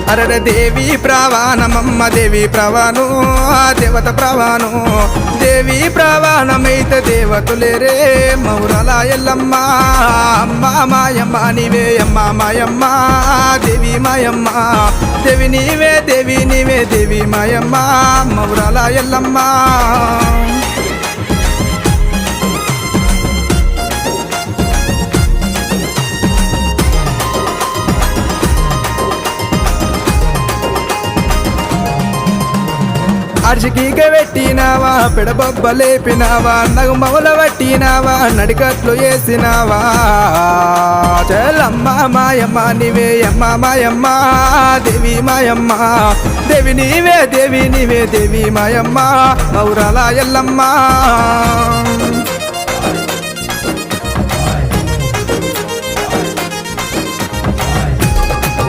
అరర దేవి ప్రవాణమమ్మ దేవి ప్రవాణు దేవత ప్రవాణు దేవి ప్రవాణమైతే దేవతులేరే మౌరల ఎల్లమ్మ అమ్మ మాయమ్మ నీవే అమ్మ మాయమ్మ దేవి మాయమ్మ దేవి నీవే దేవి మాయమ్మ మౌరల ఎల్లమ్మ అర్షికీక పెట్టినావా పెడబొబ్బ లేపినావా నగుమవల పట్టినావా నడికట్లు వేసినావా చలమ్మ మాయమ్మ నీవే అమ్మ మాయమ్మ దేవి మాయమ్మ దేవి నీవే దేవి మాయమ్మ మౌరల ఎల్లమ్మ